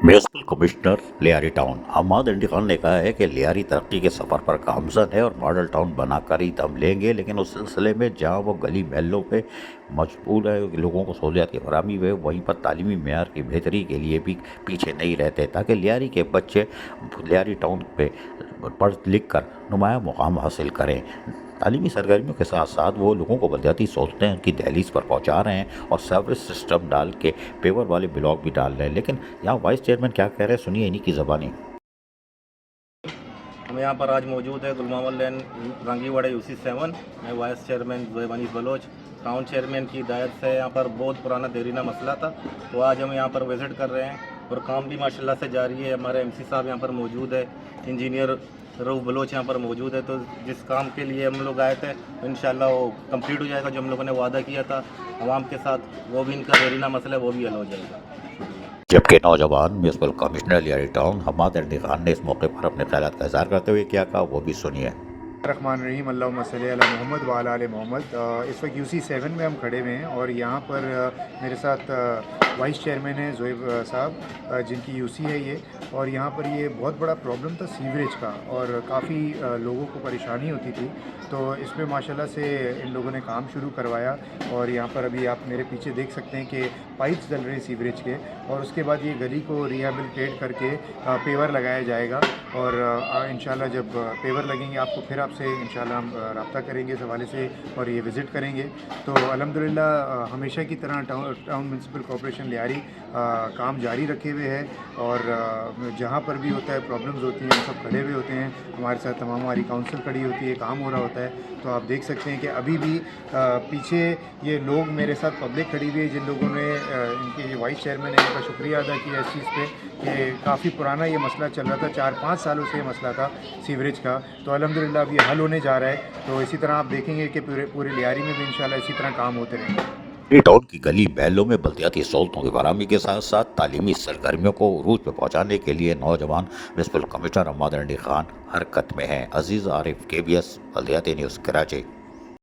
Municipal commissioner Lyari town Hammad इंडी खान ने कहा है कि लियारी तरक्की के सफ़र पर गामजन है और मॉडल टाउन बनाकर ही दम लेंगे, लेकिन उस सिलसिले में जहाँ वो गली महलों पे मजबूर है लोगों को सहूलियात की फराहमी हुए, वहीं पर तालीमी मेयार की बेहतरी के लिए भी पीछे नहीं रहते, ताकि लियारी के बच्चे लियारी टाउन पे पढ़ लिख कर नुमाया मुकाम हासिल करें। तालीमी सरगर्मियों के साथ साथ वो लोगों को बलदियाती सहूलतें उनकी दहलीज पर पहुँचा रहे हैं और सर्विस सिस्टम डाल के पेवर वाले ब्लॉक भी डाल रहे हैं। लेकिन यहाँ वाइस चेयरमैन क्या कह रहे हैं, सुनिए इन्हीं की ज़बानी। हम यहाँ पर आज मौजूद है गुलमावल लेन गांगीवाड़ा यूसी 7। मैं vice chairman Zoaib Anees Baloch. Town chairman की हिदायत से यहाँ पर बहुत पुराना देरीना मसला था, तो आज हम यहाँ पर विज़िट कर रहे हैं और काम भी माशाल्लाह से जारी है। हमारे एमसी साहब यहाँ पर मौजूद है, इंजीनियर रऊफ बलोच यहाँ पर मौजूद है। तो जिस काम के लिए हम लोग आए थे इंशाल्लाह वो कंप्लीट हो जाएगा, जो हम लोगों ने वादा किया था आवाम के साथ, वो भी इनका देरीना मसला है वो भी हल हो जाएगा। जबकि नौजवान municipal commissioner Lyari town Hammad इंडी खान ने इस मौके पर अपने ख्यालात का इज़हार करते हुए क्या कहा, वो भी सुनिए। रहमान रहीम, अल्लाहुम्मा सल्ली अला मोहम्मद व अला आले मोहम्मद। इस वक्त यूसी 7 में हम खड़े हुए हैं और यहाँ पर मेरे साथ वाइस चेयरमैन हैं ज़ोएब साहब, जिनकी यूसी है ये। और यहाँ पर ये बहुत बड़ा प्रॉब्लम था सीवरेज का और काफ़ी लोगों को परेशानी होती थी, तो इसमें माशाल्लाह से इन लोगों ने काम शुरू करवाया। और यहाँ पर अभी आप मेरे पीछे देख सकते हैं कि पाइप्स डल रहे हैं सीवरेज के, और उसके बाद ये गली को रिहेबिलिटेट करके पेवर लगाया जाएगा। और इंशाल्लाह जब पेवर लगेंगे आपको फिर आपसे इंशाल्लाह हम रब्ता करेंगे इस हवाले से और ये विज़िट करेंगे। तो अल्हम्दुलिल्लाह हमेशा की तरह टाउन म्यूनिसिपल कॉर्पोरेशन लियारी काम जारी रखे हुए है और जहाँ पर भी होता है प्रॉब्लम्स होती हैं हम सब खड़े हुए होते हैं, हमारे साथ तमाम हमारी काउंसिल खड़ी होती है, काम हो रहा होता है। तो आप देख सकते हैं कि अभी भी पीछे ये लोग मेरे साथ पब्लिक खड़ी हुई है, जिन लोगों ने इनके ये वाइस चेयरमैन है इनका शुक्रिया अदा किया इस चीज़ पे कि काफ़ी पुराना ये मसला चल रहा था, 4-5 सालों से ये मसला था सीवरेज का। तो अल्हम्दुलिल्लाह अब ये हल होने जा रहा है। तो इसी तरह आप देखेंगे कि पूरे लियारी में भी इंशाल्लाह इसी तरह काम होते रहेंगे। टाउन की गली महलों में बलदियाती सहूलतों की फराहमी के साथ साथ तालीमी सरगर्मियों को उरूज पर पहुँचाने के लिए नौजवान म्यूनिसिपल कमिश्नर हमाद इंडी खान हरकत में हैं। अजीज़ आरिफ, KBS बलदियाती न्यूज़, कराची।